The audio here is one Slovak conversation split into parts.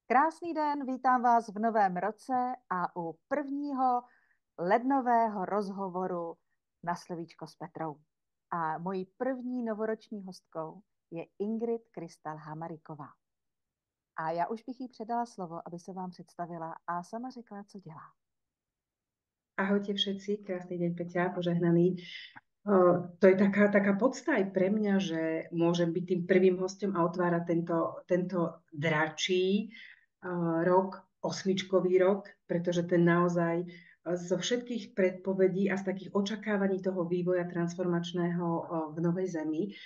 Krásný den, vítám vás v novém roce a u prvního lednového rozhovoru na slovíčko s Petrou. A mojí první novoroční hostkou je Ingrid Krystal Hamariková. A já už bych jí předala slovo, aby se vám představila a sama řekla, co dělá. Ahojte všetci, krásny deň Peťa, požehnaný. To je taká podsta aj pre mňa, že môžem byť tým prvým hostom a otvárať tento dračí rok, osmičkový rok, pretože ten naozaj zo všetkých predpovedí a z takých očakávaní toho vývoja transformačného v Novej Zemi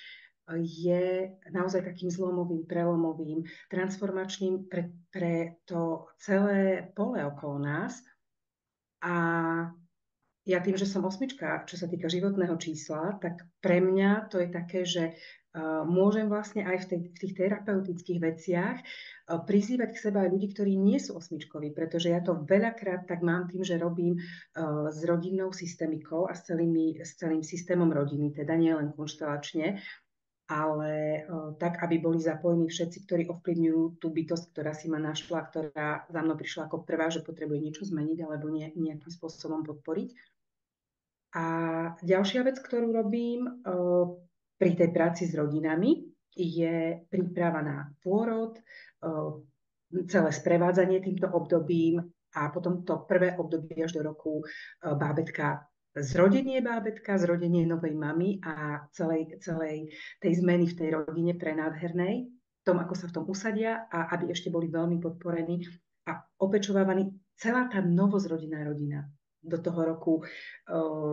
je naozaj takým zlomovým, prelomovým, transformačným pre to celé pole okolo nás. A ja tým, že som osmička, čo sa týka životného čísla, tak pre mňa to je také, že môžem vlastne aj v tých terapeutických veciach prizývať k sebe aj ľudí, ktorí nie sú osmičkoví, pretože ja to veľakrát tak mám tým, že robím s rodinnou systemikou a s celým systémom rodiny, teda nie len konštelačne, ale tak, aby boli zapojení všetci, ktorí ovplyvňujú tú bytosť, ktorá si ma našla, ktorá za mnou prišla ako prvá, že potrebuje niečo zmeniť alebo nejakým spôsobom podporiť. A ďalšia vec, ktorú robím pri tej práci s rodinami, je príprava na pôrod, celé sprevádzanie týmto obdobím a potom to prvé obdobie až do roku bábätka, zrodenie bábätka, zrodenie novej mamy a celej tej zmeny v tej rodine prenádhernej, tom, ako sa v tom usadia a aby ešte boli veľmi podporení a opečovávaní celá tá novozrodená rodina do toho roku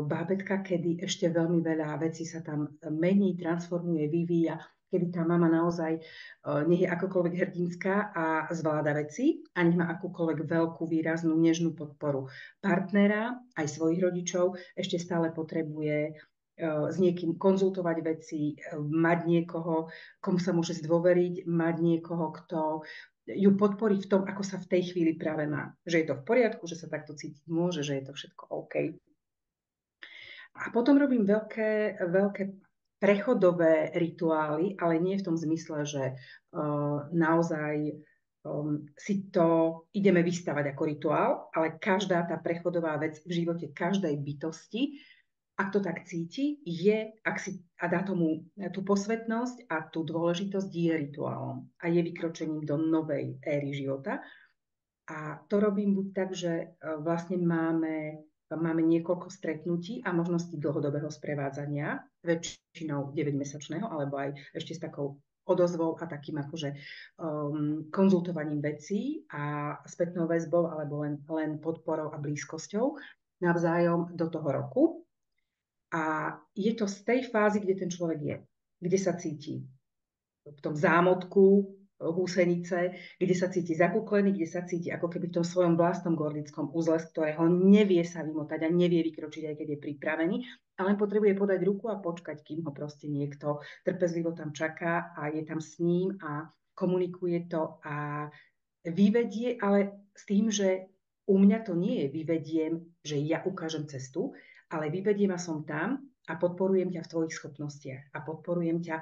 bábätka, kedy ešte veľmi veľa vecí sa tam mení, transformuje, vyvíja, kedy tá mama naozaj nech je akokoľvek hrdinská a zvláda veci a nech má akúkoľvek veľkú, výraznú, nežnú podporu partnera, aj svojich rodičov, ešte stále potrebuje s niekým konzultovať veci, mať niekoho, komu sa môže zdôveriť, mať niekoho, kto ju podporí v tom, ako sa v tej chvíli práve má. Že je to v poriadku, že sa takto cítiť môže, že je to všetko OK. A potom robím veľké prechodové rituály, ale nie v tom zmysle, že naozaj si to ideme vystavať ako rituál, ale každá tá prechodová vec v živote každej bytosti, ak to tak cíti, a dá tomu tú posvetnosť a tú dôležitosť, je rituálom a je vykročením do novej éry života. A to robím buď tak, že vlastne máme niekoľko stretnutí a možností dlhodobého sprevádzania, väčšinou 9-mesačného, alebo aj ešte s takou odozvou a takým akože konzultovaním vecí a spätnou väzbou alebo len podporou a blízkosťou navzájom do toho roku. A je to z tej fázy, kde ten človek je, kde sa cíti v tom zámotku húsenice, kde sa cíti zakúklený, kde sa cíti ako keby v tom svojom vlastnom gordickom uzle, z ktorého nevie sa vymotať a nevie vykročiť, aj keď je pripravený, ale potrebuje podať ruku a počkať, kým ho proste niekto trpezlivo tam čaká a je tam s ním a komunikuje to a vyvedie, ale s tým, že u mňa to nie je vyvediem, že ja ukážem cestu, ale vyvediem a som tam a podporujem ťa v tvojich schopnostiach a podporujem ťa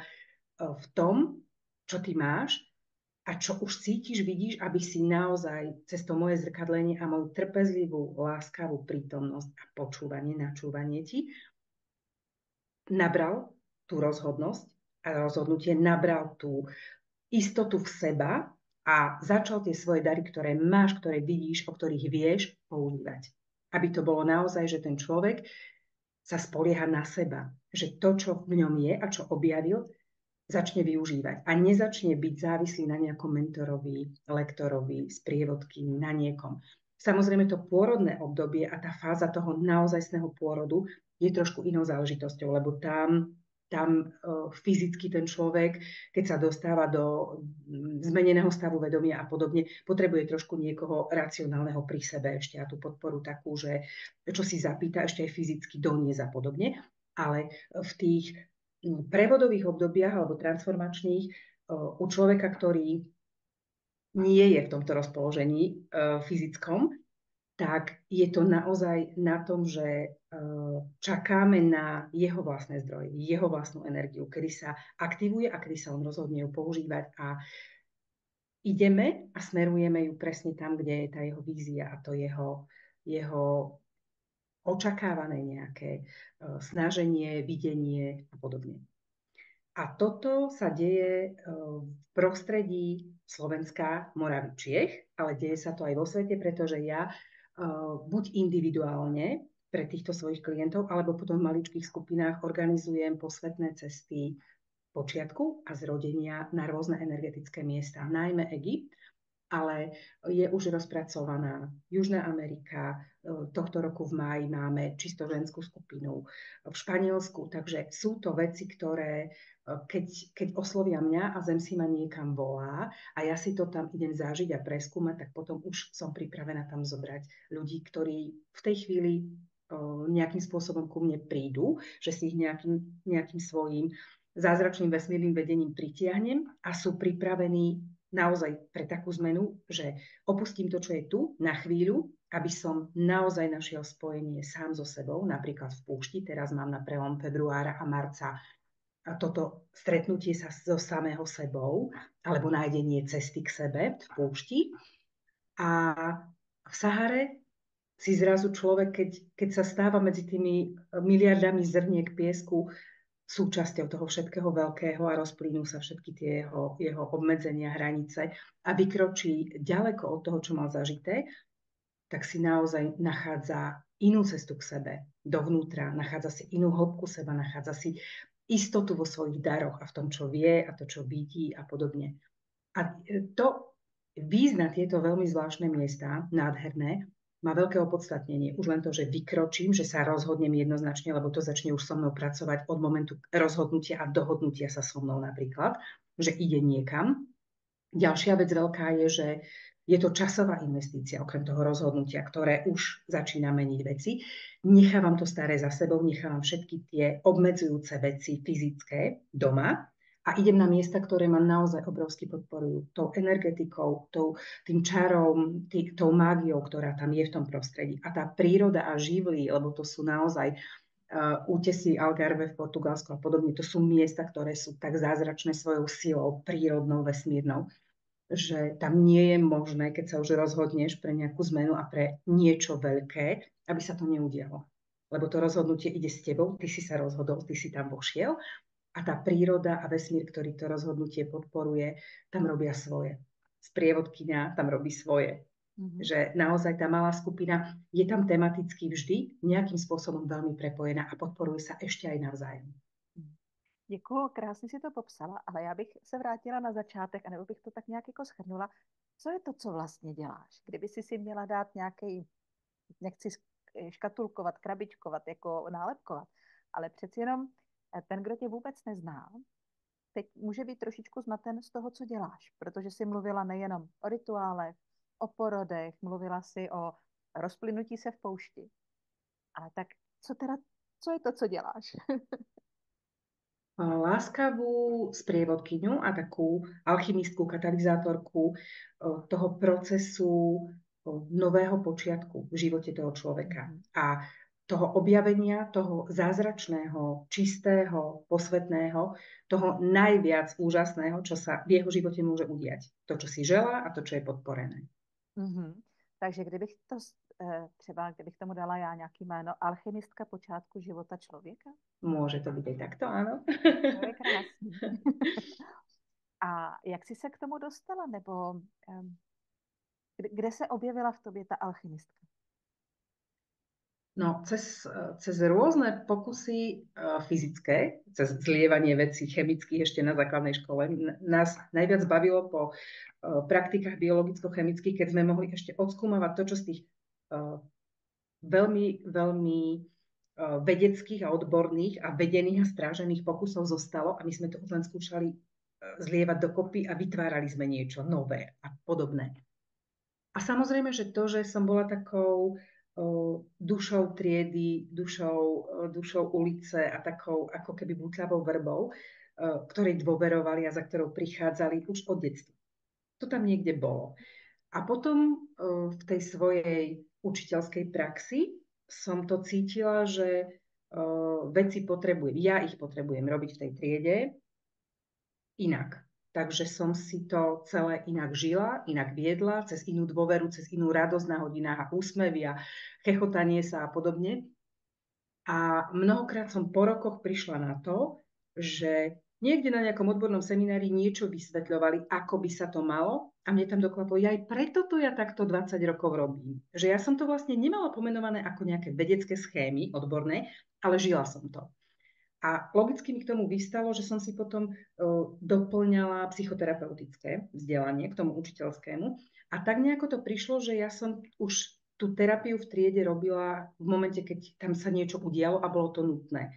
v tom, čo ty máš a čo už cítiš, vidíš, aby si naozaj cez to moje zrkadlenie a moju trpezlivú, láskavú prítomnosť a počúvanie, načúvanie ti nabral tú rozhodnosť a rozhodnutie, nabral tú istotu v seba a začal tie svoje dary, ktoré máš, ktoré vidíš, o ktorých vieš, používať. Aby to bolo naozaj, že ten človek sa spolieha na seba, že to, čo v ňom je a čo objavil, začne využívať a nezačne byť závislý na nejakom mentorovi, lektorovi, sprievodkyni, na niekom. Samozrejme to pôrodné obdobie a tá fáza toho naozajstného pôrodu je trošku inou záležitosťou, lebo tam fyzicky ten človek, keď sa dostáva do zmeneného stavu vedomia a podobne, potrebuje trošku niekoho racionálneho pri sebe ešte a tú podporu takú, že čo si zapýta, ešte aj fyzicky doniesť a podobne. Ale v tých prevodových obdobiach alebo transformačných u človeka, ktorý nie je v tomto rozpoložení fyzickom, tak je to naozaj na tom, že čakáme na jeho vlastné zdroje, jeho vlastnú energiu, kedy sa aktivuje a kedy sa on rozhodne ju používať a ideme a smerujeme ju presne tam, kde je tá jeho vízia a to jeho očakávané nejaké snaženie, videnie a podobne. A toto sa deje v prostredí Slovenska, Moravy, Čiech, ale deje sa to aj vo svete, pretože ja buď individuálne pre týchto svojich klientov, alebo potom v maličkých skupinách organizujem posvetné cesty počiatku a zrodenia na rôzne energetické miesta, najmä Egypt, ale je už rozpracovaná Južná Amerika, tohto roku v máji máme čisto ženskú skupinu v Španielsku, takže sú to veci, ktoré keď oslovia mňa a Zem si ma niekam volá a ja si to tam idem zažiť a preskúmať, tak potom už som pripravená tam zobrať ľudí, ktorí v tej chvíli nejakým spôsobom ku mne prídu, že si ich nejakým svojím zázračným vesmírnym vedením pritiahnem a sú pripravení naozaj pre takú zmenu, že opustím to, čo je tu na chvíľu, aby som naozaj našiel spojenie sám so sebou, napríklad v púšti, teraz mám na prelom februára a marca a toto stretnutie sa so samého sebou, alebo nájdenie cesty k sebe v púšti. A v Sahare si zrazu človek, keď sa stáva medzi tými miliardami zrniek piesku, súčasťou toho všetkého veľkého a rozplynú sa všetky tie jeho obmedzenia, hranice a vykročí ďaleko od toho, čo mal zažité, tak si naozaj nachádza inú cestu k sebe, dovnútra, nachádza si inú hĺbku seba, nachádza si istotu vo svojich daroch a v tom, čo vie a to, čo vidí a podobne. A to výjsť na tieto veľmi zvláštne miesta, nádherné, má veľké opodstatnenie. Už len to, že vykročím, že sa rozhodnem jednoznačne, lebo to začne už so mnou pracovať od momentu rozhodnutia a dohodnutia sa so mnou napríklad, že ide niekam. Ďalšia vec veľká je, že je to časová investícia, okrem toho rozhodnutia, ktoré už začína meniť veci. Nechávam to staré za sebou, nechávam všetky tie obmedzujúce veci fyzické doma a idem na miesta, ktoré ma naozaj obrovsky podporujú. Tou energetikou, tým čarom, tou mágiou, ktorá tam je v tom prostredí. A tá príroda a živly, lebo to sú naozaj útesy Algarve v Portugalsku a podobne, to sú miesta, ktoré sú tak zázračné svojou silou, prírodnou, vesmírnou, že tam nie je možné, keď sa už rozhodneš pre nejakú zmenu a pre niečo veľké, aby sa to neudialo. Lebo to rozhodnutie ide s tebou, ty si sa rozhodol, ty si tam vošiel a tá príroda a vesmír, ktorý to rozhodnutie podporuje, tam robia svoje. Sprievodkyňa tam robí svoje. Že naozaj tá malá skupina je tam tematicky vždy nejakým spôsobom veľmi prepojená a podporuje sa ešte aj navzájem. Děkuju, krásně si to popsala, ale já bych se vrátila na začátek, anebo bych to tak nějak jako shrnula. Co je to, co vlastně děláš? Kdyby si měla dát nějaký, nechci škatulkovat, krabičkovat, jako nálepkovat, ale přeci jenom ten, kdo tě vůbec nezná, teď může být trošičku zmaten z toho, co děláš, protože jsi mluvila nejenom o rituálech, o porodech, mluvila si o rozplynutí se v poušti. Ale tak co je to, co děláš? Láskavú sprievodkyňu a takú alchymistku, katalizátorku toho procesu nového počiatku v živote toho človeka. A toho objavenia, toho zázračného, čistého, posvetného, toho najviac úžasného, čo sa v jeho živote môže udiať. To, čo si želá a to, čo je podporené. Takže kdybych tomu dala já nějaký jméno, alchymistka počátku života člověka? Může to být i takto, ano. To je krásný. A jak jsi se k tomu dostala, nebo kde se objevila v tobě ta alchymistka? No, cez rôzne pokusy fyzické, cez zlievanie vecí chemických ešte na základnej škole, nás najviac bavilo po praktikách biologicko-chemických, keď sme mohli ešte odskúmavať to, čo z tých veľmi, veľmi vedeckých a odborných a vedených a strážených pokusov zostalo a my sme to už len skúšali zlievať dokopy a vytvárali sme niečo nové a podobné. A samozrejme, že to, že som bola takou dušou triedy, dušou ulice a takou ako keby butľavou vrbou, ktorej dôverovali a za ktorou prichádzali už od detstva. To tam niekde bolo. A potom v tej svojej učiteľskej praxi som to cítila, že veci potrebujem, ja ich potrebujem robiť v tej triede inak. takže som si to celé inak žila, inak viedla, cez inú dôveru, cez inú radosť na hodinách a úsmevy a chechotanie sa a podobne. A mnohokrát som po rokoch prišla na to, že niekde na nejakom odbornom seminári niečo vysvetľovali, ako by sa to malo a mne tam doklaplo, ja aj preto to ja takto 20 rokov robím. Že ja som to vlastne nemala pomenované ako nejaké vedecké schémy odborné, ale žila som to. A logicky mi k tomu vystalo, že som si potom doplňala psychoterapeutické vzdelanie k tomu učiteľskému. A tak nejako to prišlo, že ja som už tú terapiu v triede robila v momente, keď tam sa niečo udialo a bolo to nutné.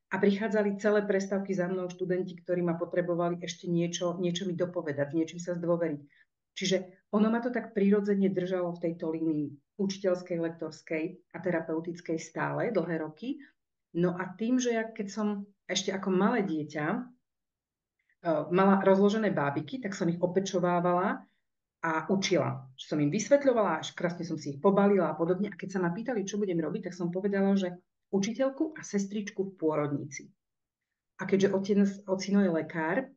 A prichádzali celé prestávky za mnou študenti, ktorí ma potrebovali ešte niečo mi dopovedať, niečím sa zdôveriť. Čiže ono ma to tak prirodzene držalo v tejto línii učiteľskej, lektorskej a terapeutickej stále dlhé roky. No a tým, že ja keď som ešte ako malé dieťa mala rozložené bábiky, tak som ich opečovávala a učila. Som im vysvetľovala, až krásne som si ich pobalila a podobne. A keď sa ma pýtali, čo budem robiť, tak som povedala, že učiteľku a sestričku v pôrodnici. A keďže ocino je lekár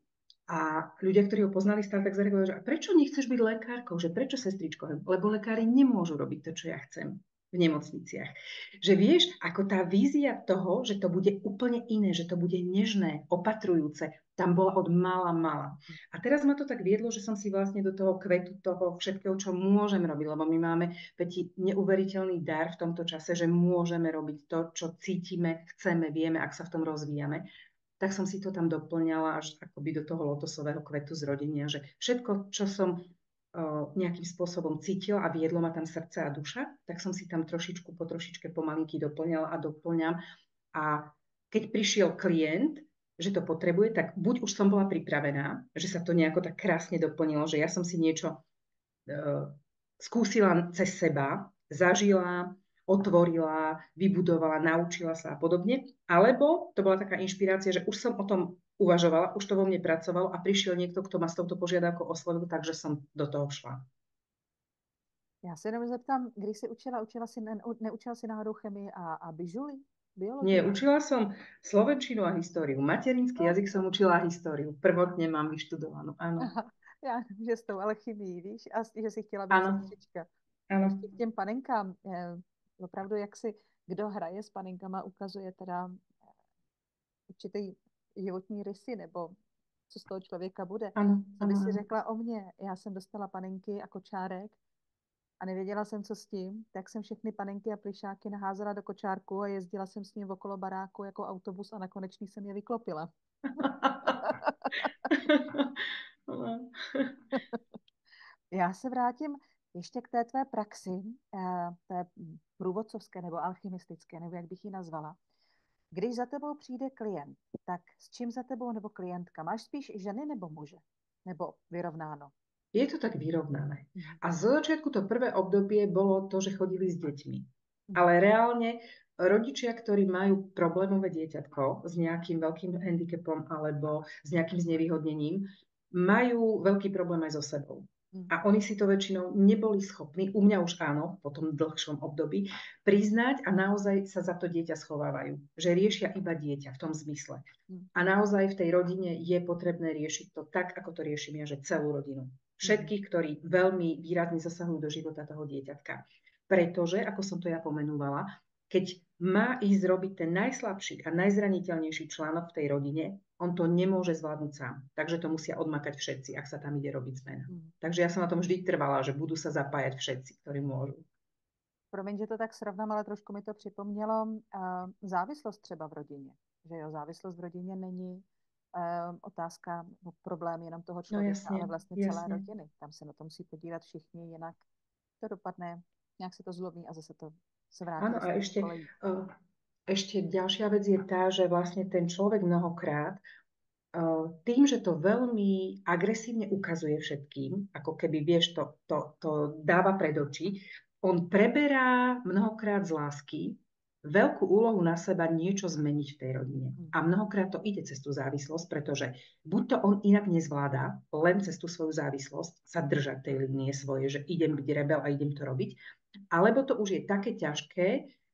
a ľudia, ktorí ho poznali stále, tak zareagovali, že a prečo nechceš byť lekárkou, že prečo sestričkou? Lebo lekári nemôžu robiť to, čo ja chcem v nemocniciach. Že vieš, ako tá vízia toho, že to bude úplne iné, že to bude nežné, opatrujúce, tam bola od mala. A teraz ma to tak viedlo, že som si vlastne do toho kvetu toho všetkého, čo môžem robiť, lebo my máme Peti, neuveriteľný dar v tomto čase, že môžeme robiť to, čo cítime, chceme, vieme, ak sa v tom rozvíjame. Tak som si to tam doplňala až akoby do toho lotosového kvetu zrodenia, že všetko, čo som nejakým spôsobom cítila a viedlo ma tam srdce a duša, tak som si tam trošičku po trošičke pomalinky doplňala a doplňam. A keď prišiel klient, že to potrebuje, tak buď už som bola pripravená, že sa to nejako tak krásne doplnilo, že ja som si niečo skúsila cez seba, zažila, otvorila, vybudovala, naučila sa a podobne. Alebo to bola taká inšpirácia, že už som o tom uvažovala, už to vo mne pracovalo a prišiel niekto, kto ma s touto požiadavkou oslovil, takže som do toho šla. Já se jenom zeptám, když jsi neučila si náhodou chemii a biologii? Nie, učila som slovenčinu a históriu. Materinský No. jazyk som učila a históriu. Prvotne mám vyštudovanú, áno. Aha, já nevím, že s tou alchymii, víš, a že jsi chtěla být Áno, sestřička. áno. Ještě k těm panenkám, opravdu jak si, kdo hraje s panenkama, ukazuje teda určitý životní rysy, nebo co z toho člověka bude. Áno, Co by si áno. řekla o mně? Já jsem dostala panenky a kočárek a nevěděla jsem, co s tím, tak jsem všechny panenky a plišáky naházela do kočárku a jezdila jsem s ním okolo baráku jako autobus a nakonec jsem je vyklopila. Já se vrátím ještě k té tvé praxi, té průvodcovské nebo alchymistické, nebo jak bych ji nazvala. Když za tebou přijde klient, tak s čím za tebou nebo klientka? Máš spíš ženy nebo muže? Nebo vyrovnáno? Je to tak vyrovnané. A zo začiatku to prvé obdobie bolo to, že chodili s deťmi. Ale reálne rodičia, ktorí majú problémové dieťatko s nejakým veľkým handicapom alebo s nejakým znevýhodnením, majú veľký problém aj so sebou. A oni si to väčšinou neboli schopní, u mňa už áno, po tom dlhšom období, priznať a naozaj sa za to dieťa schovávajú. Že riešia iba dieťa v tom zmysle. A naozaj v tej rodine je potrebné riešiť to tak, ako to riešim ja, že celú rodinu. Všetkých, ktorí veľmi výrazne zasahujú do života toho dieťatka. Pretože, ako som to ja pomenúvala, keď má ísť robiť ten najslabší a najzraniteľnejší článok v tej rodine, on to nemôže zvládnuť sám. Takže to musia odmakať všetci, ak sa tam ide robiť zmena. Takže ja som na tom vždy trvala, že budú sa zapájať všetci, ktorí môžu. Promiň, že to tak srovnám, ale trošku mi to připomnělo závislost třeba v rodině. Že jo, závislost v rodině není otázka, problém jenom toho člověka, jasně, ale vlastně celé jasně. rodiny. Tam se na to musí podívat všichni, jinak to dopadne, nějak se to zlomí a zase to se vrátí. Áno, a ešte ďalšia vec je tá, že vlastne ten človek mnohokrát tým, že to veľmi agresívne ukazuje všetkým, ako keby, vieš, to dáva pred oči, on preberá mnohokrát z lásky veľkú úlohu na seba niečo zmeniť v tej rodine. A mnohokrát to ide cez tú závislosť, pretože buď to on inak nezvláda, len cez tú svoju závislosť sa držať tej línie svoje, že idem byť rebel a idem to robiť, alebo to už je také ťažké,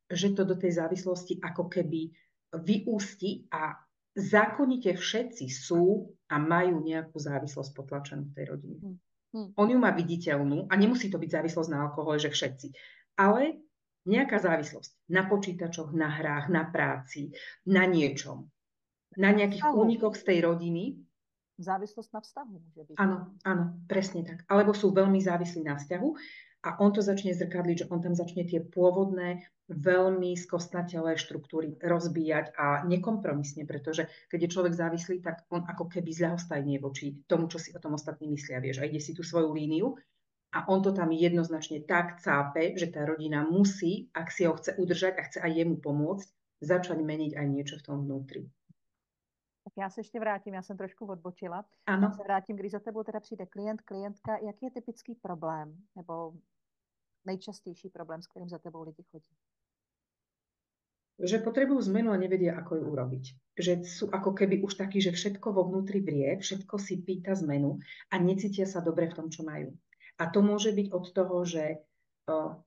že to do tej závislosti ako keby vyústi a zákonite všetci sú a majú nejakú závislosť potlačenú v tej rodine. On ju má viditeľnú a nemusí to byť závislosť na alkohole, že všetci. Ale nejaká závislosť na počítačoch, na hrách, na práci, na niečom. Na nejakých únikoch z tej rodiny. Závislosť na vzťahu môže byť. Áno, áno, presne tak. Alebo sú veľmi závislí na vzťahu a on to začne zrkadliť, že on tam začne tie pôvodné, veľmi skostnatelé štruktúry rozbíjať a nekompromisne, pretože keď je človek závislý, tak on ako keby zľahostajnie voči tomu, čo si o tom ostatní myslia, vieš, a ide si tú svoju líniu a on to tam jednoznačne tak cápe, že tá rodina musí, ak si ho chce udržať a chce aj jemu pomôcť, začať meniť aj niečo v tom vnútri. Tak já se ještě vrátím, já jsem trošku odbočila. Ano. Já se vrátím, když za tebou teda přijde klient, klientka, jaký je typický problém nebo nejčastější problém, s kterým za tebou lidi chodí? Že potrebujú zmenu a nevedia, ako ju urobiť. Že sú ako keby už takí, že všetko vo vnútri vrie, všetko si pýta zmenu a necítia sa dobre v tom, čo majú. A to môže byť od toho, že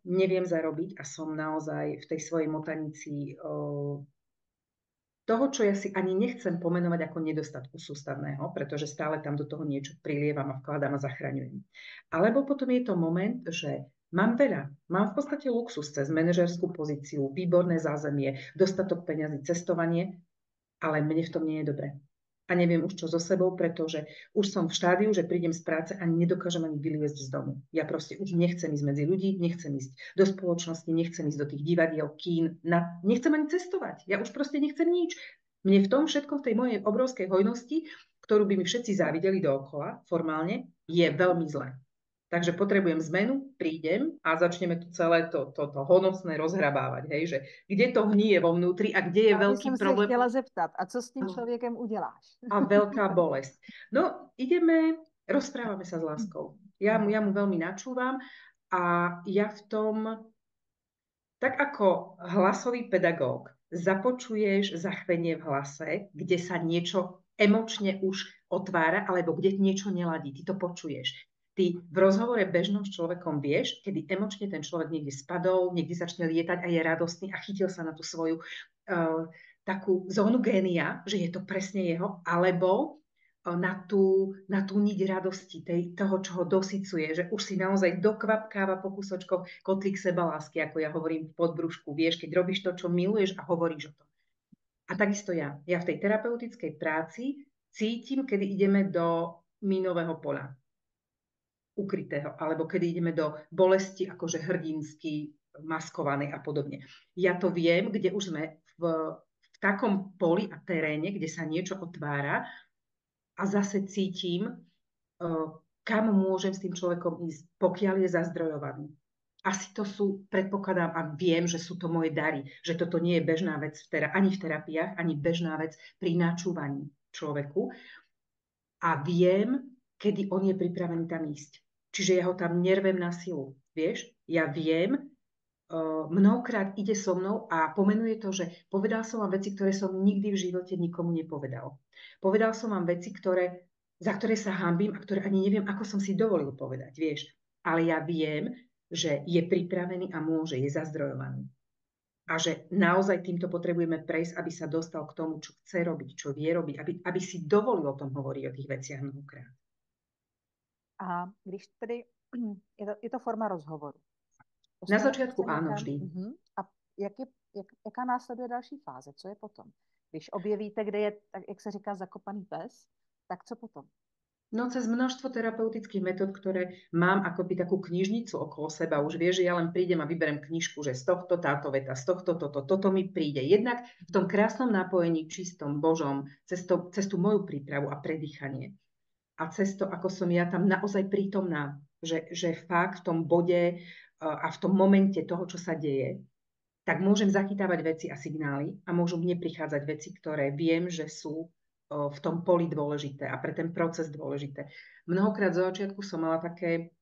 neviem zarobiť a som naozaj v tej svojej motanici toho, čo ja si ani nechcem pomenovať ako nedostatku sústavného, pretože stále tam do toho niečo prilievam a vkladám a zachraňujem. Alebo potom je to moment, že mám veľa, mám v podstate luxus cez manažerskú pozíciu, výborné zázemie, dostatok peňazí, cestovanie, ale mne v tom nie je dobre. A neviem už čo so sebou, pretože už som v štádiu, že prídem z práce a nedokážem ani vyliezť z domu. Ja proste už nechcem ísť medzi ľudí, nechcem ísť do spoločnosti, nechcem ísť do tých divadiel, kín, nechcem ani cestovať. Ja už proste nechcem nič. Mne v tom všetko, v tej mojej obrovskej hojnosti, ktorú by mi všetci závideli dookola formálne, je veľmi zlé. Takže potrebujem zmenu, prídem a začneme tu celé to honosné rozhrabávať, hej, že kde to hníje vo vnútri a kde je veľký problém. Já jsem se chtěla zeptat, a co s tím člověkem uděláš? A veľká bolesť. No, rozprávame sa s láskou. Ja mu veľmi načúvam a ja v tom, tak ako hlasový pedagóg, započuješ zachvenie v hlase, kde sa niečo emočne už otvára, alebo kde niečo neladí. Ty to počuješ. Ty v rozhovore bežnom s človekom vieš, kedy emočne ten človek niekde spadol, niekde začne lietať a je radostný a chytil sa na tú svoju takú zónu génia, že je to presne jeho, alebo na tú niť radosti, toho, čo ho dosycuje, že už si naozaj dokvapkáva po kúsočkoch kotlík sebalásky, ako ja hovorím v podbrúšku. Vieš, keď robíš to, čo miluješ a hovoríš o tom. A takisto ja. Ja v tej terapeutickej práci cítim, kedy ideme do mínového poľa ukrytého, alebo kedy ideme do bolesti akože hrdinsky maskovanej a podobne. Ja to viem, kde už sme v takom poli a teréne, kde sa niečo otvára a zase cítim, kam môžem s tým človekom ísť, pokiaľ je zazdrojovaný. Asi to sú, predpokladám a viem, že sú to moje dary, že toto nie je bežná vec ani v terapiách, ani bežná vec pri načúvaní človeku. A viem, kedy on je pripravený tam ísť. Čiže ja ho tam nervem na silu. Vieš, ja viem, mnohokrát ide so mnou a pomenuje to, že povedal som vám veci, ktoré som nikdy v živote nikomu nepovedal. Povedal som vám veci, za ktoré sa hanbím a ktoré ani neviem, ako som si dovolil povedať, vieš. Ale ja viem, že je pripravený a môže, je zazdrojovaný. A že naozaj týmto potrebujeme prejsť, aby sa dostal k tomu, čo chce robiť, čo vie robiť, aby si dovolil o tom hovoriť, o tých veciach mnohokrát. A když tedy, je to forma rozhovoru. Na začiatku áno, vždy. A jaká následuje další fáze? Co je potom? Když objevíte, kde je, tak jak se říká, zakopaný pes, tak co potom? No cez množstvo terapeutických metód, ktoré mám akoby takú knižnicu okolo seba. Už vieš, že ja len prídem a vyberem knižku, že z tohto táto veta, z tohto toto mi príde. Jednak v tom krásnom nápojení, čistom, božom, cez tú moju prípravu a predýchanie. A cez to, ako som ja tam naozaj prítomná, že fakt v tom bode a v tom momente toho, čo sa deje, tak môžem zachytávať veci a signály a môžu mne prichádzať veci, ktoré viem, že sú v tom poli dôležité a pre ten proces dôležité. Mnohokrát zo začiatku som mala také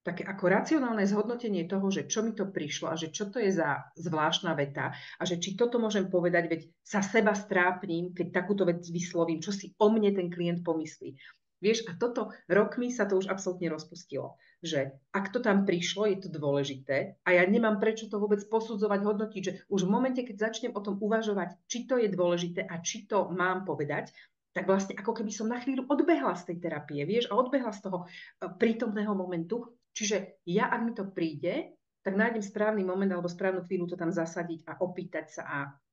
ako racionálne zhodnotenie toho, že čo mi to prišlo a že čo to je za zvláštna veta a že či toto môžem povedať, veď sa seba strápnim, keď takúto vec vyslovím, čo si o mne ten klient pomyslí. Vieš, a toto rokmi sa to už absolútne rozpustilo. že ak to tam prišlo, je to dôležité a ja nemám prečo to vôbec posudzovať, hodnotiť, že už v momente, keď začnem o tom uvažovať, či to je dôležité a či to mám povedať, tak vlastne ako keby som na chvíľu odbehla z tej terapie, vieš, a odbehla z toho prítomného momentu. Čiže ja, ak mi to príde, tak nájdem správny moment alebo správnu chvíľu to tam zasadiť a opýtať sa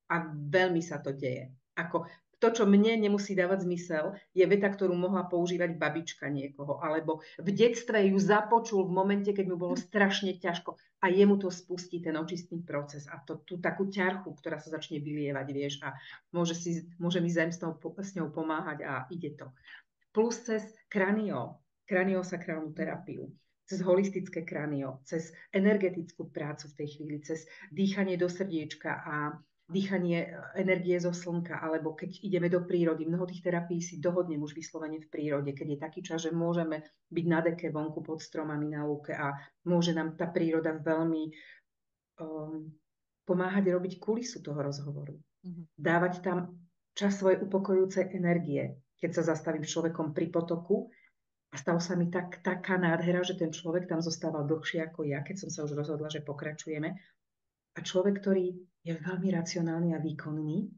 a veľmi sa to deje. Ako to, čo mne nemusí dávať zmysel, je veta, ktorú mohla používať babička niekoho, alebo v detstve ju započul v momente, keď mu bolo strašne ťažko a jemu to spustí ten očistný proces a tú takú ťarchu, ktorá sa začne vylievať, vieš, a môže mi s ňou pomáhať a ide to. Plus cez kraniosakrálnu terapiu, cez holistické kranio, cez energetickú prácu v tej chvíli, cez dýchanie do srdiečka a dýchanie energie zo slnka, alebo keď ideme do prírody. Mnoho tých terapií si dohodnem už vyslovene v prírode, keď je taký čas, že môžeme byť na deke vonku pod stromami na lúke a môže nám tá príroda veľmi pomáhať robiť kulisu toho rozhovoru. Dávať tam čas svojej upokojujúcej energie, keď sa zastavím s človekom pri potoku a stalo sa mi taká nádhera, že ten človek tam zostával dlhšie ako ja, keď som sa už rozhodla, že pokračujeme. A človek, ktorý je veľmi racionálny a výkonný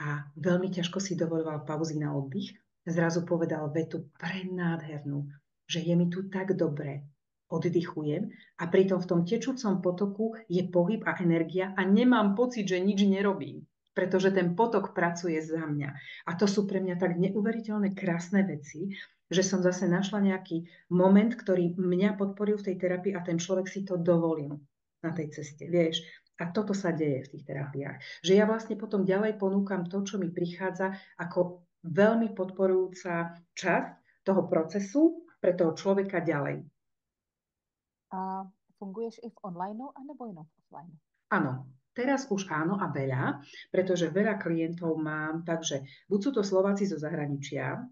a veľmi ťažko si dovoloval pauzy na oddych, zrazu povedal vetu prenádhernú, že je mi tu tak dobre, oddychujem a pritom v tom tečúcom potoku je pohyb a energia a nemám pocit, že nič nerobím, pretože ten potok pracuje za mňa. A to sú pre mňa tak neuveriteľné krásne veci, že som zase našla nejaký moment, ktorý mňa podporil v tej terapii a ten človek si to dovolil na tej ceste, vieš. A toto sa deje v tých terapiách. Že ja vlastne potom ďalej ponúkam to, čo mi prichádza ako veľmi podporujúca časť toho procesu pre toho človeka ďalej. A funguješ i v online, anebo jenom v offline? Áno, teraz už áno a veľa, pretože veľa klientov mám, takže buď sú to Slováci zo zahraničia,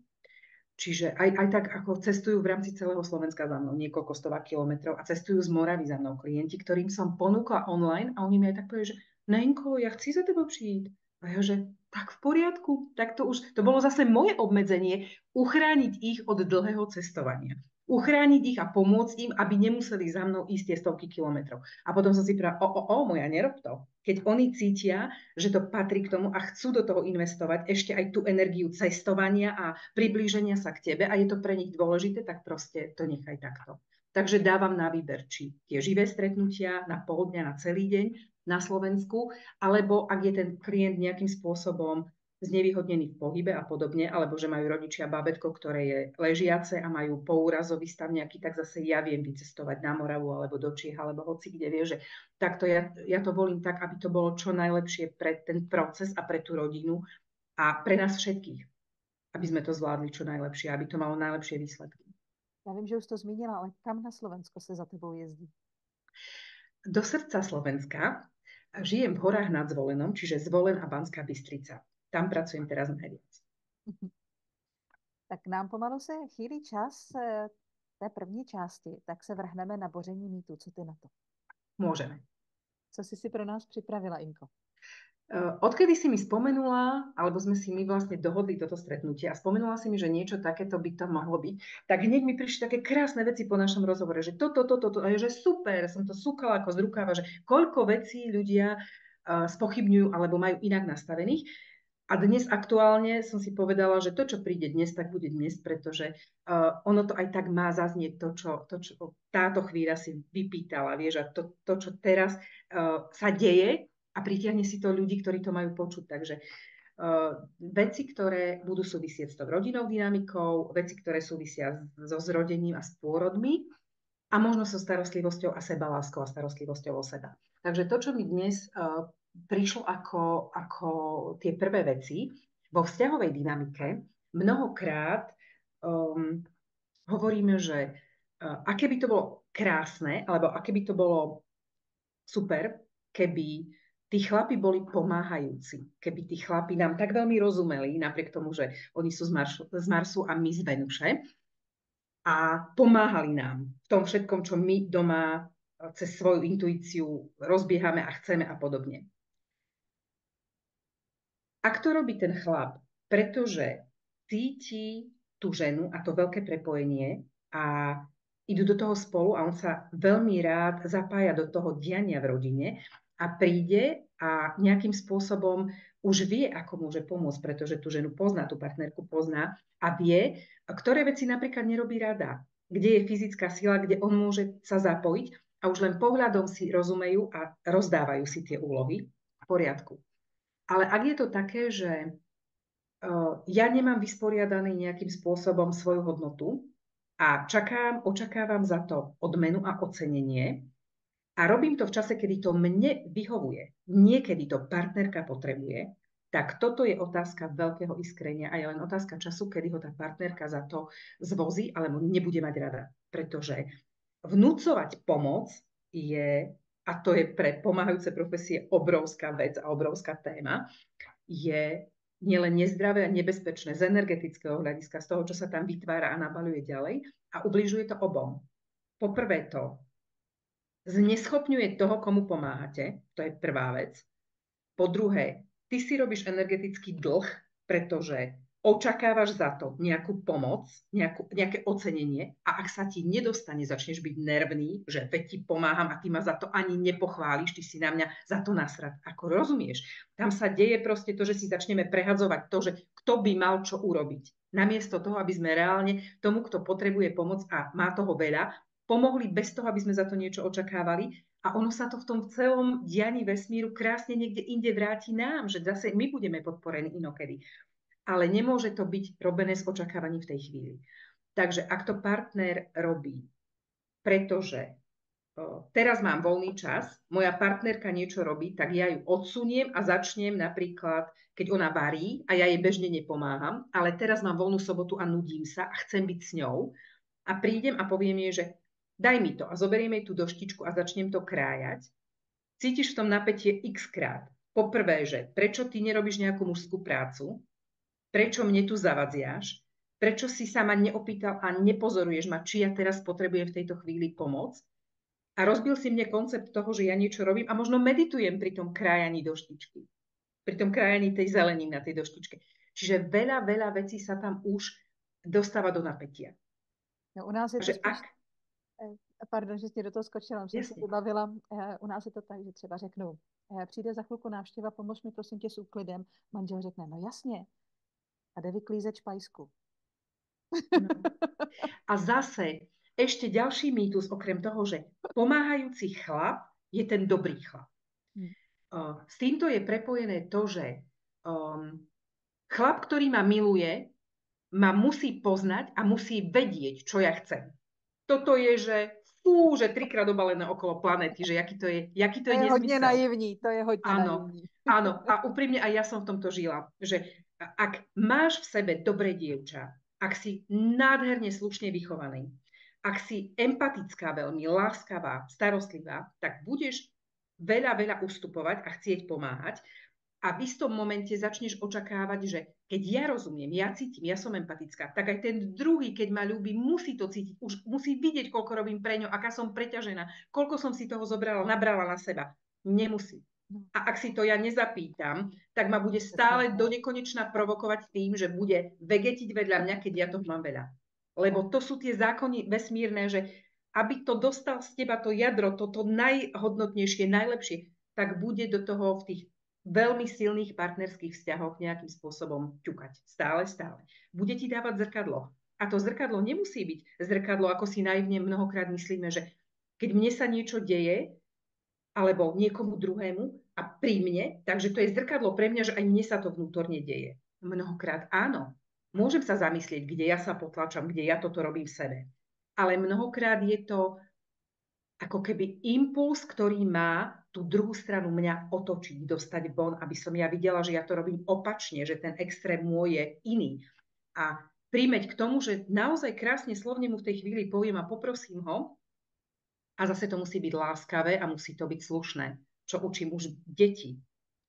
čiže aj tak, ako cestujú v rámci celého Slovenska za mnou, niekoľko stovák kilometrov a cestujú z Moravy za mnou klienti, ktorým som ponúkla online a oni mi aj tak povedali, že Nenko, ja chci za tebou přijít. A ja, že tak v poriadku, tak to bolo zase moje obmedzenie, uchrániť ich od dlhého cestovania. Uchrániť ich a pomôcť im, aby nemuseli za mnou ísť tie stovky kilometrov. A potom som si povedala, moja, nerob to. Keď oni cítia, že to patrí k tomu a chcú do toho investovať ešte aj tú energiu cestovania a priblíženia sa k tebe a je to pre nich dôležité, tak proste to nechaj takto. Takže dávam na výber, či tie živé stretnutia na pol dňa, na celý deň na Slovensku, alebo ak je ten klient nejakým spôsobom znevýhodnený v pohybe a podobne, alebo že majú rodičia bábätko, ktoré je ležiace a majú poúrazový stav nejaký, tak zase ja viem vycestovať na Moravu alebo do Čiech, alebo hoci kde vie, že takto ja to volím tak, aby to bolo čo najlepšie pre ten proces a pre tú rodinu a pre nás všetkých, aby sme to zvládli čo najlepšie, aby to malo najlepšie výsledky. Já vím, že už to zmínila, ale kam na Slovensko se za tebou jezdí? Do srdca Slovenska žijem v horách nad Zvolenom, čiže Zvolen a Banská Bystrica. Tam pracujem teraz najviac. Tak nám pomalu se chýlí čas té první části, tak se vrhneme na boření mýtu. Co ty na to? Môžeme. Co jsi si pro nás připravila, Inko? Odkedy si mi spomenula, alebo sme si my vlastne dohodli toto stretnutie a spomenula si mi, že niečo takéto by to mohlo byť, tak hneď mi prišli také krásne veci po našom rozhovore, že toto, a že super, som to súkala ako z rukáva, že koľko vecí ľudia spochybňujú alebo majú inak nastavených. A dnes aktuálne som si povedala, že to, čo príde dnes, tak bude dnes, pretože ono to aj tak má zaznieť to, čo táto chvíľa si vypýtala, vieš, a to čo teraz sa deje, a pritiahne si to ľudí, ktorí to majú počuť. Takže veci, ktoré budú súvisieť s tou rodinnou dynamikou, veci, ktoré súvisia so zrodením a s pôrodmi a možno so starostlivosťou a sebaláskou a starostlivosťou o seba. Takže to, čo mi dnes prišlo ako tie prvé veci, vo vzťahovej dynamike mnohokrát hovoríme, že aké by to bolo krásne, alebo aké by to bolo super, keby tí chlapi boli pomáhajúci. Keby tí chlapi nám tak veľmi rozumeli, napriek tomu, že oni sú z Marsu a my z Venuše, a pomáhali nám v tom všetkom, čo my doma cez svoju intuíciu rozbiehame a chceme a podobne. Ak to robí ten chlap, pretože cíti tú ženu a to veľké prepojenie a idú do toho spolu a on sa veľmi rád zapája do toho diania v rodine a príde a nejakým spôsobom už vie, ako môže pomôcť, pretože tú ženu pozná, tú partnerku pozná a vie, ktoré veci napríklad nerobí rada, kde je fyzická sila, kde on môže sa zapojiť a už len pohľadom si rozumejú a rozdávajú si tie úlohy v poriadku. Ale ak je to také, že ja nemám vysporiadaný nejakým spôsobom svoju hodnotu a očakávam za to odmenu a ocenenie a robím to v čase, kedy to mne vyhovuje, niekedy to partnerka potrebuje, tak toto je otázka veľkého iskrenia a je len otázka času, kedy ho tá partnerka za to zvozí alebo nebude mať rada. Pretože vnúcovať pomoc je, a to je pre pomáhajúce profesie obrovská vec a obrovská téma, je nielen nezdravé a nebezpečné z energetického hľadiska, z toho, čo sa tam vytvára a nabaľuje ďalej a ubližuje to obom. Poprvé to zneschopňuje toho, komu pomáhate, to je prvá vec. Po druhé, ty si robíš energetický dlh, pretože očakávaš za to nejakú pomoc, nejaké ocenenie a ak sa ti nedostane, začneš byť nervný, že veď ti pomáham a ty ma za to ani nepochváliš, ty si na mňa za to nasrať. Ako rozumieš? Tam sa deje proste to, že si začneme prehadzovať to, že kto by mal čo urobiť. Namiesto toho, aby sme reálne tomu, kto potrebuje pomoc a má toho veľa, pomohli bez toho, aby sme za to niečo očakávali. A ono sa to v tom celom dianí vesmíru krásne niekde inde vráti nám, že zase my budeme podporení inokedy. Ale nemôže to byť robené s očakávaním v tej chvíli. Takže ak to partner robí, pretože teraz mám voľný čas, moja partnerka niečo robí, tak ja ju odsuniem a začnem napríklad, keď ona varí a ja jej bežne nepomáham, ale teraz mám voľnú sobotu a nudím sa a chcem byť s ňou a prídem a poviem jej, že daj mi to a zoberieme tú doštičku a začnem to krájať. Cítiš v tom napätie x krát. Poprvé, že prečo ty nerobíš nejakú mužskú prácu, prečo mne tu zavadziaš, prečo si sa ma neopýtal a nepozoruješ ma, či ja teraz potrebujem v tejto chvíli pomoc. A rozbil si mne koncept toho, že ja niečo robím a možno meditujem pri tom krájaní doštičky. Pri tom krájaní tej zeleniny na tej doštičke. Čiže veľa vecí sa tam už dostáva do napätia. No, u nás je to spíš... Pardon, že jsi do toho skočila, jsem si vybavila. U nás je to tak, že třeba řeknu, přijde za chvilku návštěva, pomož mi prosím tě s úklidem. Manžel řekne, no jasně. A jde vyklízet špajsku. No. A zase ešte ďalší mýtus, okrem toho, že pomáhajúci chlap je ten dobrý chlap. S týmto je prepojené to, že chlap, ktorý ma miluje, ma musí poznať a musí vedieť, čo ja chcem. Toto je, že že 3-krát obalené okolo planéty, že jaký to je nezmysel. Hodně naivní, to je hodně naivní. Áno, a úprimne aj ja som v tomto žila, že ak máš v sebe dobré dievča, ak si nádherne slušne vychovaný, ak si empatická veľmi, láskavá, starostlivá, tak budeš veľa ustupovať a chcieť pomáhať a v istom momente začneš očakávať, že keď ja rozumiem, ja cítim, ja som empatická, tak aj ten druhý, keď ma ľúbi, musí to cítiť, už musí vidieť, koľko robím pre ňo, aká som preťažená, koľko som si toho nabrala na seba. Nemusí. A ak si to ja nezapýtam, tak ma bude stále do nekonečna provokovať tým, že bude vegetiť vedľa mňa, keď ja toho mám veľa. Lebo to sú tie zákony vesmírne, že aby to dostal z teba to jadro, toto najhodnotnejšie, najlepšie, tak bude do toho v tých veľmi silných partnerských vzťahoch nejakým spôsobom ťukať. Stále. Bude ti dávať zrkadlo. A to zrkadlo nemusí byť zrkadlo, ako si naivne mnohokrát myslíme, že keď mne sa niečo deje, alebo niekomu druhému a pri mne, takže to je zrkadlo pre mňa, že aj mne sa to vnútorne deje. Mnohokrát áno. Môžem sa zamyslieť, kde ja sa potlačam, kde ja toto robím v sebe. Ale mnohokrát je to ako keby impuls, ktorý má tú druhú stranu mňa otočiť, dostať von, aby som ja videla, že ja to robím opačne, že ten extrém môj je iný. A príjmeť k tomu, že naozaj krásne slovne mu v tej chvíli poviem a poprosím ho, a zase to musí byť láskavé a musí to byť slušné, čo učím už deti,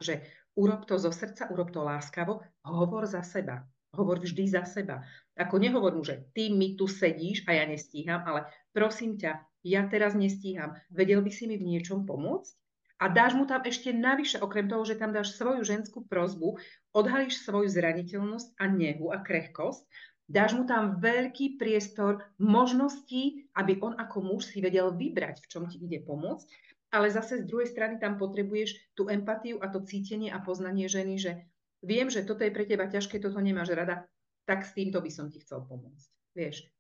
že urob to zo srdca, urob to láskavo, hovor za seba. Hovor vždy za seba. Ako nehovor mu, že ty mi tu sedíš a ja nestíham, ale prosím ťa, ja teraz nestíham. Vedel by si mi v niečom pomôcť? A dáš mu tam ešte navyše, okrem toho, že tam dáš svoju ženskú prosbu, odhalíš svoju zraniteľnosť a nehu a krehkosť, Dáš mu tam veľký priestor možností, aby on ako muž si vedel vybrať, v čom ti ide pomôcť, ale zase z druhej strany tam potrebuješ tú empatiu a to cítenie a poznanie ženy, že viem, že toto je pre teba ťažké, toto nemáš rada, tak s týmto by som ti chcel pomôcť. Vieš?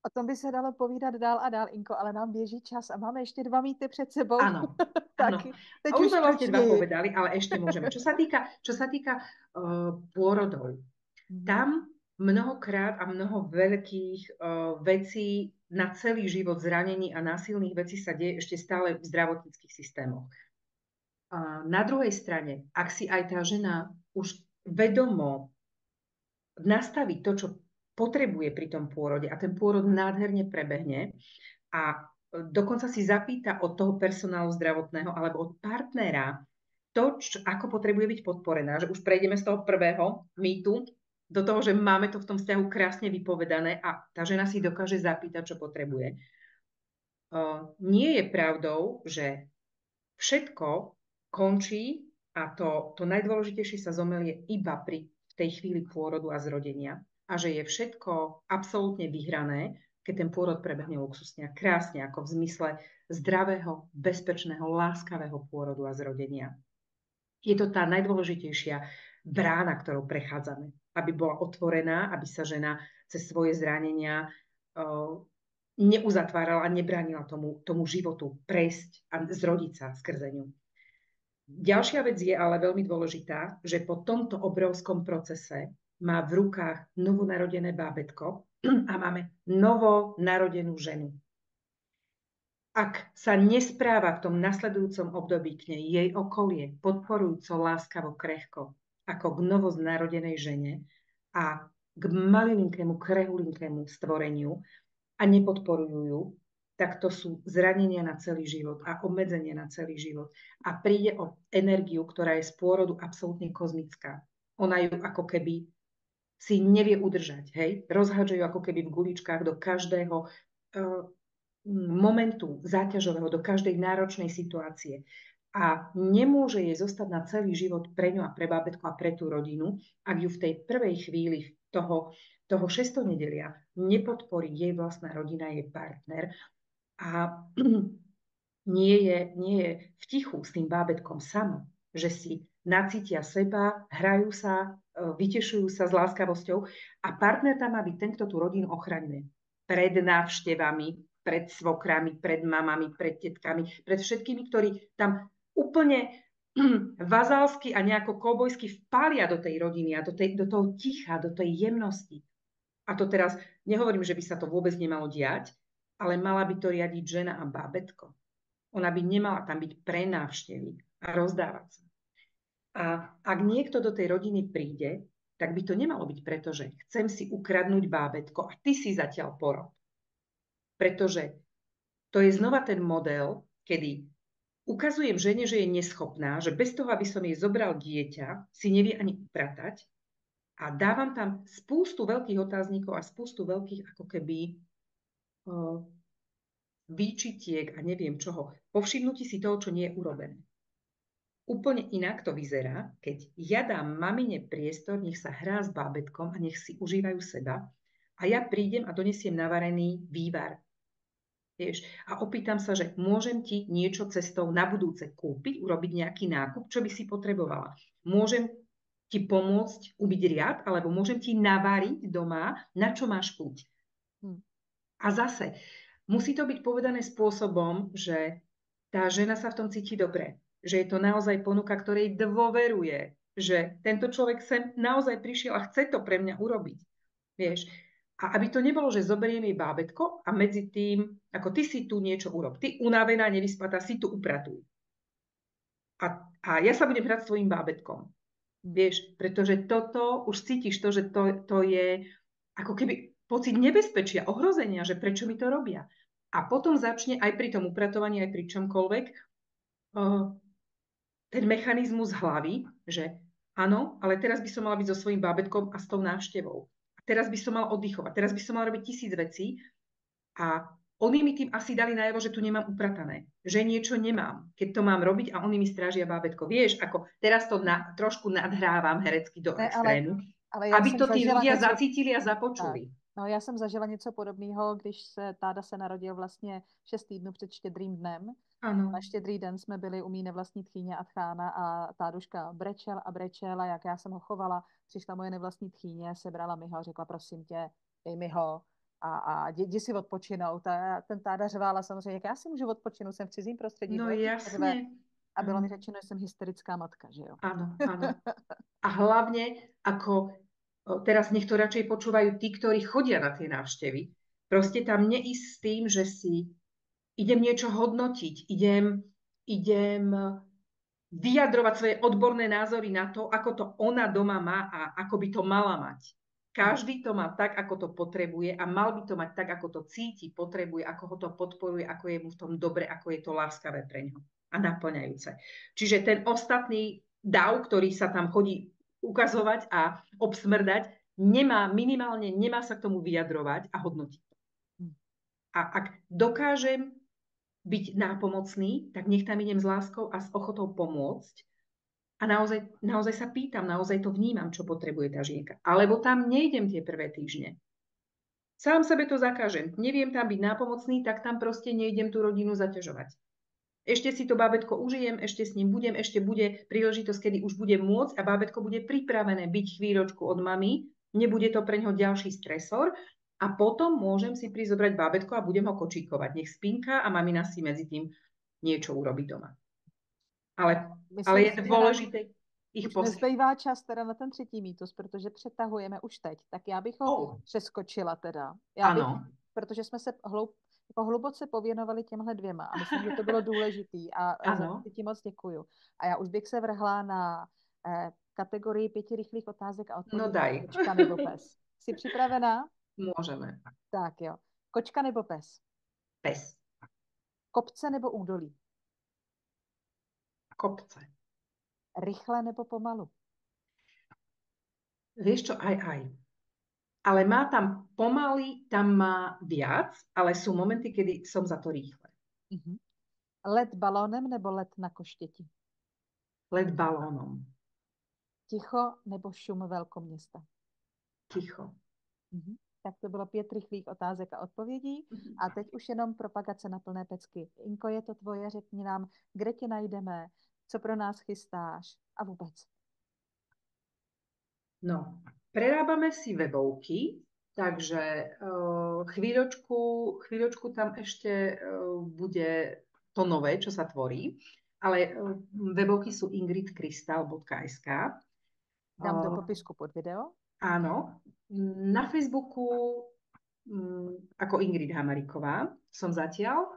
O tom by se dalo povídat dál a dál, Inko, ale nám běží čas a máme ještě 2 mýty před sebou. Áno, Tak, áno. teď A už už sme vlastne 2 stručněji. povedali, ale ešte môžeme. Čo sa týka pôrodov, tam mnohokrát a mnoho veľkých vecí na celý život zranení a násilných vecí sa deje ešte stále v zdravotníckých systémoch. Na druhej strane, ak si aj tá žena už vedomo nastaví to, čo potrebuje pri tom pôrode a ten pôrod nádherne prebehne a dokonca si zapýta od toho personálu zdravotného alebo od partnera to, ako potrebuje byť podporená, že už prejdeme z toho prvého mýtu do toho, že máme to v tom vzťahu krásne vypovedané a tá žena si dokáže zapýtať, čo potrebuje. Nie je pravdou, že všetko končí a to najdôležitejšie sa zomelie iba v tej chvíli pôrodu a zrodenia a že je všetko absolútne vyhrané, keď ten pôrod prebehne luxusne a krásne, ako v zmysle zdravého, bezpečného, láskavého pôrodu a zrodenia. Je to tá najdôležitejšia brána, ktorou prechádzame, aby bola otvorená, aby sa žena cez svoje zranenia neuzatvárala a nebránila tomu životu prejsť a zrodiť sa skrze ňu. Ďalšia vec je ale veľmi dôležitá, že po tomto obrovskom procese má v rukách novonarodené bábätko a máme novonarodenú ženu. Ak sa nespráva v tom nasledujúcom období k nej jej okolie podporujúco, láskavo, krehko, ako k novonarodenej žene a k malilinkému, krehulinkému stvoreniu a nepodporujú ju, tak to sú zranenia na celý život a obmedzenie na celý život. A príde o energiu, ktorá je z pôrodu absolútne kozmická. Ona ju ako keby si nevie udržať, hej? Rozhádžajú ako keby v guličkách do každého momentu záťažového, do každej náročnej situácie. A nemôže jej zostať na celý život pre ňu a pre bábätko a pre tú rodinu, ak ju v tej prvej chvíli toho 6. nedelia nepodporí jej vlastná rodina, jej partner a nie je v tichu s tým bábätkom sama, že si nacítia seba, hrajú sa, vytešujú sa s láskavosťou a partner tam má byť ten, kto tú rodinu ochraňuje pred návštevami, pred svokrami, pred mamami, pred tetkami, pred všetkými, ktorí tam úplne vazalsky a nejako koubojsky vpália do tej rodiny a do toho ticha, do tej jemnosti. A to teraz nehovorím, že by sa to vôbec nemalo diať, ale mala by to riadiť žena a bábätko. Ona by nemala tam byť pre návštevy a rozdávať sa. A ak niekto do tej rodiny príde, tak by to nemalo byť preto, že chcem si ukradnúť bábätko a ty si zatiaľ porod. Pretože to je znova ten model, kedy ukazujem žene, že je neschopná, že bez toho, aby som jej zobral dieťa, si nevie ani upratať a dávam tam spústu veľkých otáznikov a spústu veľkých ako keby výčitiek a neviem čoho. Povšimnutí si toho, čo nie je urobené. Úplne inak to vyzerá, keď ja dám mamine priestor, nech sa hrá s bábätkom a nech si užívajú seba a ja prídem a donesiem navarený vývar. Vieš, a opýtam sa, že môžem ti niečo cestou na budúce kúpiť, urobiť nejaký nákup, čo by si potrebovala. Môžem ti pomôcť ubiť riad, alebo môžem ti naváriť doma, na čo máš chuť. A zase, musí to byť povedané spôsobom, že tá žena sa v tom cíti dobre, že je to naozaj ponuka, ktorej dôveruje, že tento človek sem naozaj prišiel a chce to pre mňa urobiť. Vieš, a aby to nebolo, že zoberiem jej bábätko a medzi tým, ako ty si tu niečo urob. Ty unavená, nevyspatá, si tu upratuj. A ja sa budem hrať s tvojim bábätkom. Vieš, pretože toto, už cítiš to, že to je ako keby pocit nebezpečia, ohrozenia, že prečo mi to robia. A potom začne aj pri tom upratovaní, aj pri čomkoľvek ten mechanizmus hlavy, že áno, ale teraz by som mala byť so svojím bábätkom a s tou návštevou. Teraz by som mal oddychovať, teraz by som mal robiť 1000 vecí a oni mi tým asi dali najavo, že tu nemám upratané, že niečo nemám, keď to mám robiť a oni mi strážia bábätko. Vieš, ako teraz to trošku nadhrávam herecky do extrému, ale já aby jsem to tí zažila ľudia něco, zacítili a započuli. No, já jsem zažila něco podobného, když se táda se narodil vlastně 6 týdnů před Štědrým dnem. Na Áno. Štědrý den jsme byli u mý nevlastní tchýně a tchána a táduška brečel a jak já jsem ho chovala, přišla moje nevlastní tchýně, sebrala mi ho a řekla, prosím tě, dej mi ho a jdi si odpočinout. A ten táda řvala samozřejmě, jak já si můžu odpočinout, jsem v cizím prostředí, No moje dítě řve. jasne. A bylo mi Áno, řečeno, že jsem hysterická matka, že jo. áno, áno. A hlavne, ako teraz nech to radšej počúvajú tí, ktorí chodia na tie návštevy. Proste tam neísť s tým, že si idem niečo hodnotiť, idem vyjadrovať svoje odborné názory na to, ako to ona doma má a ako by to mala mať. Každý to má tak, ako to potrebuje a mal by to mať tak, ako to cíti, potrebuje, ako ho to podporuje, ako je mu v tom dobre, ako je to láskavé pre ňo a naplňajúce. Čiže ten ostatný dav, ktorý sa tam chodí ukazovať a obsmrdať, minimálne sa k tomu vyjadrovať a hodnotiť. A ak dokážem byť nápomocný, tak nech tam idem s láskou a s ochotou pomôcť. A naozaj sa pýtam, naozaj to vnímam, čo potrebuje tá žienka. Alebo tam nejdem tie prvé týždne. Sám sebe to zakážem. Neviem tam byť nápomocný, tak tam proste nejdem tú rodinu zaťažovať. Ešte si to bábätko užijem, ešte s ním budem, ešte bude príležitosť, kedy už bude môcť a bábätko bude pripravené byť chvíľočku od mami, nebude to pre ňo ďalší stresor a potom môžem si prísť zobrať bábätko a budem ho kočíkovať. Nech spinka a mamina si medzi tým niečo urobí doma. Ale je dôležité ich už nezbývá čas teda na ten třetí mýtus, protože přetahujeme už teď. Tak já bych ho přeskočila teda. Protože jsme se hluboce pověnovali těmhle dvěma a myslím, že to bylo důležitý a za to ti moc děkuju. A já už bych se vrhla na kategorii 5 rychlých otázek a odpovědí. No daj. Kočka nebo pes. Jsi připravená? Môžeme. Tak jo. Kočka nebo pes? Pes. Kopce nebo údolí? Kopce. Rychle nebo pomalu? Vieš čo, aj. Ale má tam pomaly, tam má viac, ale sú momenty, kedy som za to rýchle. Let balónem nebo let na koštěti? Let balónom. Ticho nebo šum velkoměsta? Ticho. Tak to bylo 5 rychlých otázek a odpovědí. A teď už jenom propagace na plné pecky. Inko, je to tvoje, řekni nám, kde tě najdeme, co pro nás chystáš a vůbec. No, prerábame si webovky, takže chvíľočku tam ešte bude to nové, čo sa tvorí, ale webovky sú ingridkrystal.sk. Dám do popisku pod video. Áno, na Facebooku ako Ingrid Hamariková som zatiaľ.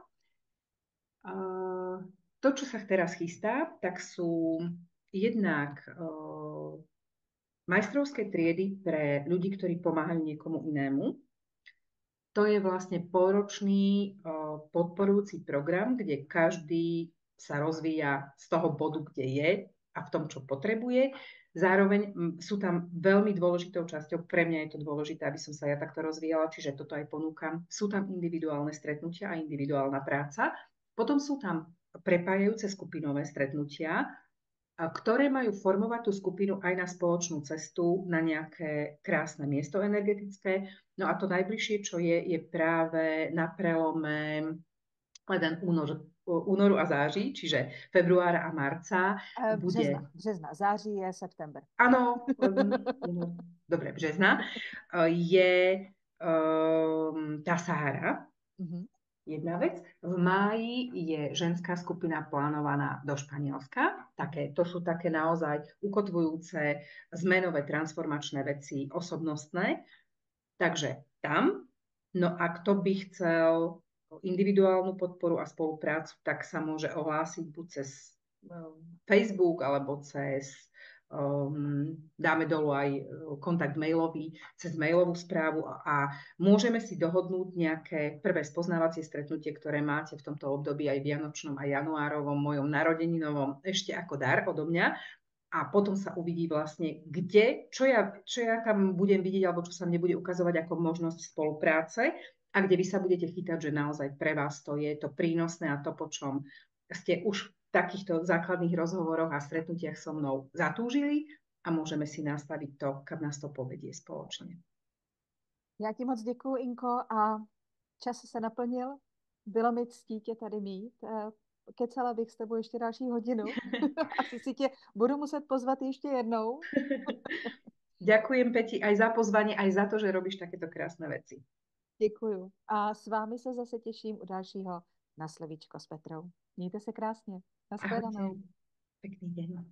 To, čo sa teraz chystá, tak sú jednak majstrovské triedy pre ľudí, ktorí pomáhajú niekomu inému. To je vlastne polročný podporujúci program, kde každý sa rozvíja z toho bodu, kde je a v tom, čo potrebuje. Zároveň sú tam veľmi dôležitou časťou, pre mňa je to dôležité, aby som sa ja takto rozvíjala, čiže toto aj ponúkam. Sú tam individuálne stretnutia a individuálna práca. Potom sú tam prepájajúce skupinové stretnutia, ktoré majú formovať tú skupinu aj na spoločnú cestu, na nejaké krásne miesto energetické. No a to najbližšie, čo je práve na prelome únoru a září, čiže februára a marca. Března. Září je september. Áno, dobre, března. Je tá Sahara. Jedna vec. V máji je ženská skupina plánovaná do Španielska. To sú také naozaj ukotvujúce zmenové transformačné veci osobnostné. Takže tam. No a kto by chcel individuálnu podporu a spoluprácu, tak sa môže ohlásiť buď cez Facebook alebo dáme dolu aj kontakt mailový, cez mailovú správu a môžeme si dohodnúť nejaké prvé spoznávacie stretnutie, ktoré máte v tomto období aj vianočnom a januárovom, mojom narodeninovom, ešte ako dar odo mňa. A potom sa uvidí vlastne, čo ja tam budem vidieť, alebo čo sa mne bude ukazovať ako možnosť spolupráce a kde vy sa budete chytať, že naozaj pre vás to je to prínosné a to, po čom ste už v takýchto základných rozhovoroch a stretnutiach so mnou zatúžili a môžeme si nastaviť to, kam nás to povedie spoločne. Já ti moc děkuju, Inko, a čas se naplnil. Bylo mi ctí tě tady mít. Kecala bych s tebou ještě další hodinu. Asi si tě budu muset pozvat ještě jednou. Ďakujem, Peti, aj za pozvanie, aj za to, že robíš takéto krásne veci. Děkuju. A s vámi se zase těším u dalšího Na slovíčko s Petrou. Mějte se krásně. Ahojte. Naschledanou. Pekný deň.